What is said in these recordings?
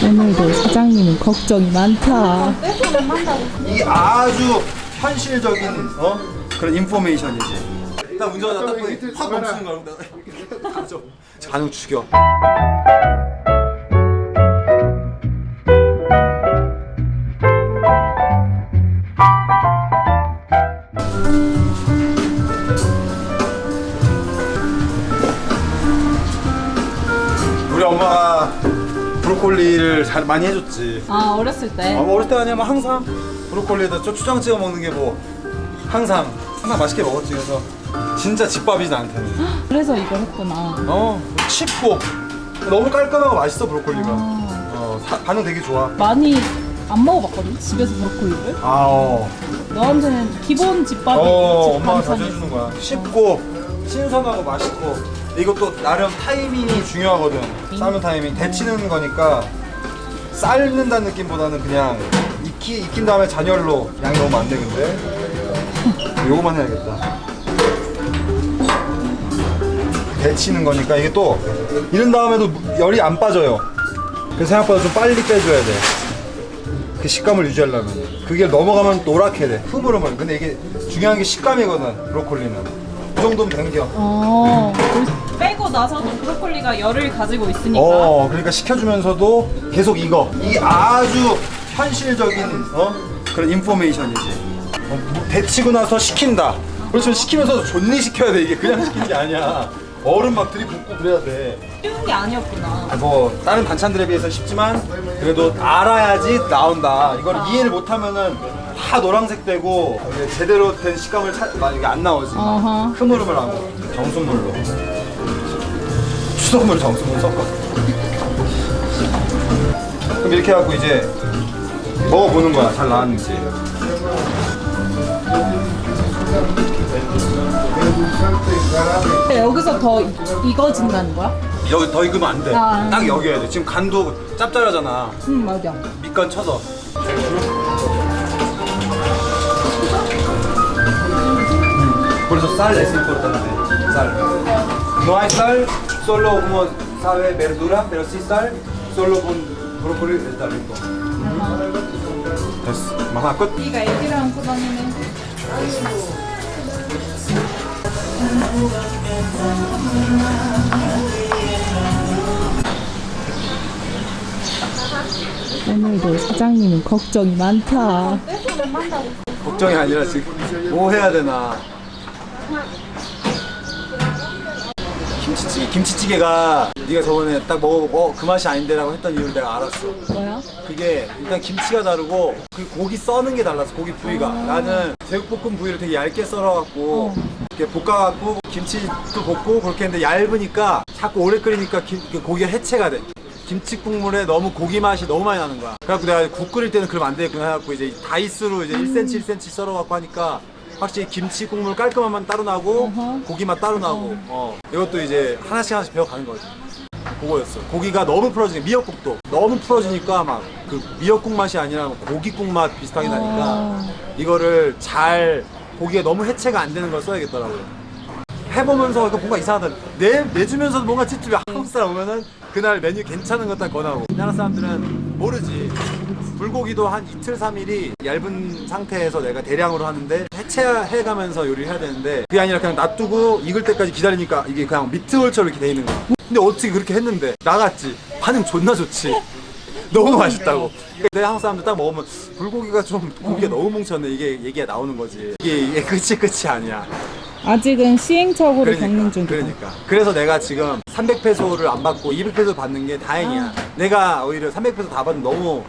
오늘도 사장님은 걱정이 많다. 이게 아주 현실적인 그런 인포메이션이지. 일단 운전하다 딱 보니 확 멈추는 거야. 반응 죽여. 우리 엄마가 브로콜리를 잘 많이 해줬지. 아, 어렸을 때? 어릴 때 아니면 항상 브로콜리에다 초장 찍어 먹는 게 뭐 항상 맛있게 먹었지. 그래서 진짜 집밥이지 나한테는. 그래서 이걸 했구나. 쉽고 너무 깔끔하고 맛있어 브로콜리가. 반응 되게 좋아. 많이 안 먹어봤거든, 집에서 브로콜리를. 너한테는 기본 집밥이 엄마가 자주 해주는 거야. 쉽고 신선하고 맛있고. 이것도 나름 타이밍이 중요하거든. 삶는 타이밍. 데치는 거니까 삶는다는 느낌보다는 그냥 익힌 다음에 잔열로. 양이 너무 많네 근데. 요거만 해야겠다. 데치는 거니까 이게 또 이런 다음에도 열이 안 빠져요. 그래서 생각보다 좀 빨리 빼줘야 돼. 그 식감을 유지하려면. 그게 넘어가면 노랗게 돼. 흐물흐물. 근데 이게 중요한 게 식감이거든 브로콜리는. 그 정도면 당겨. 빼고 나서도 브로콜리가 열을 가지고 있으니까. 그러니까 식혀주면서도 계속 익어. 이게 아주 현실적인 그런 인포메이션이지. 데치고 나서 식힌다. 그렇지만 식히면서도 존나 식혀야 돼. 이게 그냥 식히는 게 아니야. 얼음 막 들이붓고 그래야 돼. 쉬운 게 아니었구나. 뭐 다른 반찬들에 비해서 쉽지만 그래도 알아야지 나온다. 이걸 이해를 못하면은 다 노란색 되고 제대로 된 식감을 이게 안 나오지. 흐물흐물하고 정수물로. 추석물 정수물 섞어. 그럼 이렇게 해갖고 이제 먹어보는 거야. 잘 나왔는지. 여기서 더 익어진다는 거야? 여기 더 익으면 안 돼. 딱 여기 해야 돼. 지금 간도 짭짤하잖아. 맞아. 밑간 쳐서. Por eso sal es importante. Sal. No hay sal, solo como sabe verdura, pero sí sal, solo con brócoli está rico. 됐어. 하나 끝. 네가 애기랑 안고 다니네. 오늘도 사장님은 걱정이 많다. 걱정이 아니라 지금 뭐 해야 되나. 김치찌개가 네가 저번에 딱 먹어보고 그 맛이 아닌데라고 했던 이유를 내가 알았어. 뭐야? 그게 일단 김치가 다르고 그 고기 써는 게 달랐어. 고기 부위가. 나는 제육볶음 부위를 되게 얇게 썰어갖고 이렇게 볶아갖고 김치도 볶고 그렇게 했는데 얇으니까 자꾸 오래 끓이니까 그 고기가 해체가 돼. 김치 국물에 너무 고기 맛이 너무 많이 나는 거야. 그래갖고 내가 국 끓일 때는 그러면 안 되겠구나 해갖고 이제 다이스로 이제 1cm 1cm 썰어갖고 하니까 확실히 김치 국물 깔끔한 맛 따로 나고 고기 맛 따로 나고 이것도 이제 하나씩 배워가는 거지. 그거였어. 고기가 너무 풀어지니까 미역국도 너무 풀어지니까 막 그 미역국 맛이 아니라 고기국 맛 비슷하게 나니까 이거를 잘 고기가 너무 해체가 안 되는 걸 써야겠더라고요. 해보면서 뭔가 이상하다. 내주면서도 뭔가 찝찝해. 한국 사람 오면은 그날 메뉴 괜찮은 거 딱 권하고. 우리나라 사람들은 모르지. 불고기도 한 이틀 3일이 얇은 상태에서 내가 대량으로 하는데 해체해가면서 요리를 해야 되는데 그게 아니라 그냥 놔두고 익을 때까지 기다리니까 이게 그냥 미트볼처럼 이렇게 돼 있는 거야. 근데 어떻게 그렇게 했는데 나갔지. 반응 존나 좋지. 너무 맛있다고. 그러니까 내 한국 사람들 딱 먹으면 불고기가 좀 고기가 너무 뭉쳤네. 이게 얘기가 나오는 거지. 이게 끝이 아니야. 아직은 시행착오를 겪는 중이다. 그러니까. 그래서 내가 지금 300페소를 안 받고 200페소 받는 게 다행이야. 내가 오히려 300페소 다 받으면 너무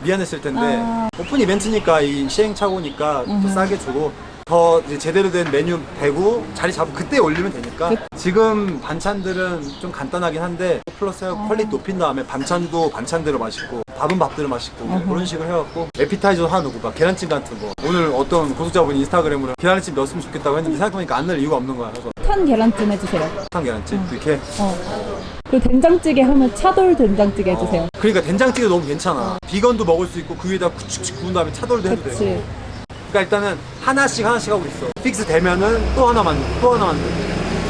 미안했을 텐데 오픈 이벤트니까 이 시행착오니까 또 싸게 주고 더 이제 제대로 된 메뉴 되고 자리 잡고 그때 올리면 되니까 지금 반찬들은 좀 간단하긴 한데 플러스 퀄리티 높인 다음에 반찬도 반찬대로 맛있고 밥은 밥대로 맛있고 그런 식으로 해갖고 에피타이저 하나 넣고 막 계란찜 같은 거 오늘 어떤 구독자분이 인스타그램으로 계란찜 넣었으면 좋겠다고 했는데 생각해보니까 안 넣을 이유가 없는 거야. 그래서 탄 계란찜 해주세요. 탄 계란찜 이렇게 그리고 된장찌개 하면 차돌 된장찌개 해주세요. 그러니까 된장찌개 너무 괜찮아. 비건도 먹을 수 있고 그 위에다 쿠축 구운 다음에 차돌도 해도 그치. 되고. 그러니까 일단은 하나씩 하고 있어. 픽스 되면은 또 하나 만들고 또 하나 만들고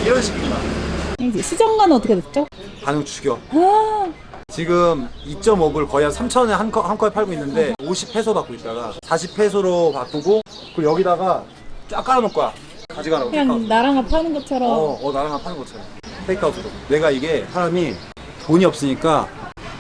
이런 식입니다. 이제 시정관은 어떻게 됐죠? 반응 죽여. 지금 2.5불 거의 한 3,000원에 한 컵에 팔고 있는데 50페소 받고 있다가 40페소로 바꾸고 그리고 여기다가 쫙 깔아놓을 거야. 가져가라고. 그냥 나랑 파는 것처럼. 나랑 파는 것처럼. 테이크아웃으로. 내가 이게 사람이 돈이 없으니까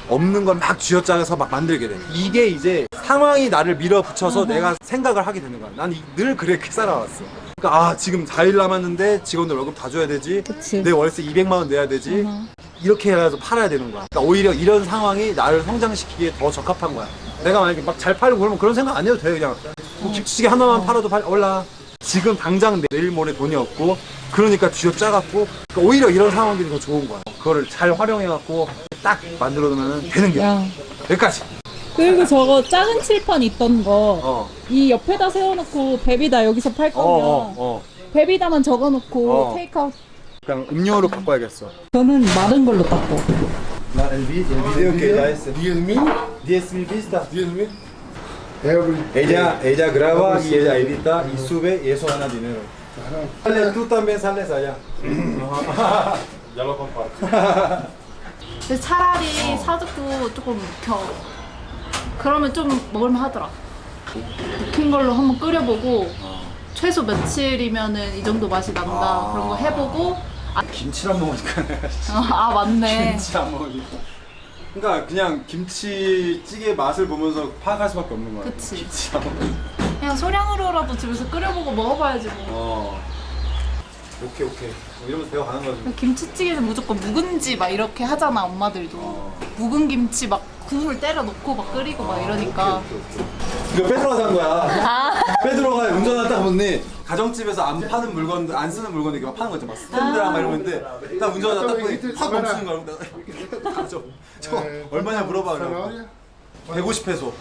없는 걸 막 쥐어짜서 막 만들게 돼. 이게 이제 상황이 나를 밀어붙여서 내가 생각을 하게 되는 거야. 난 늘 그렇게 살아왔어. 그러니까 지금 4일 남았는데 직원들 월급 다 줘야 되지. 그치. 내 월세 200만 원 내야 되지. 이렇게 해서 팔아야 되는 거야. 그러니까 오히려 이런 상황이 나를 성장시키기에 더 적합한 거야. 내가 만약에 막 잘 팔고 그러면 그런 생각 안 해도 돼. 그냥 뭐 김치찌개 하나만 팔아도 올라. 지금 당장 내일 모레 돈이 없고 그러니까 쥐어짜갖고 그러니까 오히려 이런 상황들이 더 좋은 거야. 그거를 잘 활용해갖고 딱 만들어 놓으면 되는 게 야. 여기까지. 그리고 저거 작은 칠판 있던 거 이 옆에다 세워놓고 베비다 여기서 팔 거면 베비다만 적어놓고 테이크아웃. 그냥 음료로 바꿔야겠어. 저는 마른 걸로 닦고. el video que ella es 10.000, 10.000 vistas. 10.000. Every Ella graba y ella edita y sube y eso gana dinero. Sales, tú también sales allá. Ya lo comparto. 근데 차라리 사두고 조금 겨. 그러면 좀 먹을만 하더라. 익힌 걸로 한번 끓여보고 최소 며칠이면은 이 정도 맛이 난다. 그런 거 해보고. 김치를 안 먹으니까 내가 아 맞네. 김치 안 먹으니까. 그러니까 그냥 김치찌개 맛을 보면서 파악할 수밖에 없는 거야. 그치. 김치 안 먹으니까. 그냥 소량으로라도 집에서 끓여보고 먹어봐야지 뭐. 오케이. 이러면서 배워가는 거지. 김치찌개는 무조건 묵은지 막 이렇게 하잖아 엄마들도. 묵은 김치 막 국물 때려 넣고 막 끓이고 막 이러니까. 이거 빼들어가 산 거야. 빼들어가 운전하다 딱 보니 가정집에서 안 파는 물건들, 안 쓰는 물건들 이렇게 막 파는 거 있잖아. 막 스탠드랑 막 이런 거 있는데 딱 운전하다 딱 보니 확 멈추는 거야. 저 얼마냐 물어봐. 그래. 150페소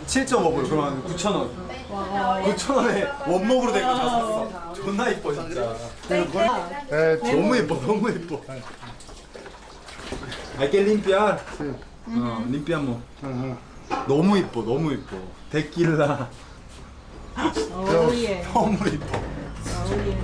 7.5불 그러면 9,000원 9,000원에 원목으로 된 거 샀어. 존나 이뻐 진짜. 너무 이뻐 너무 이뻐. Hay que limpiar. limpiamos. 너무 이뻐 너무 이뻐. 데킬라 오예. 너무 이뻐. 오예.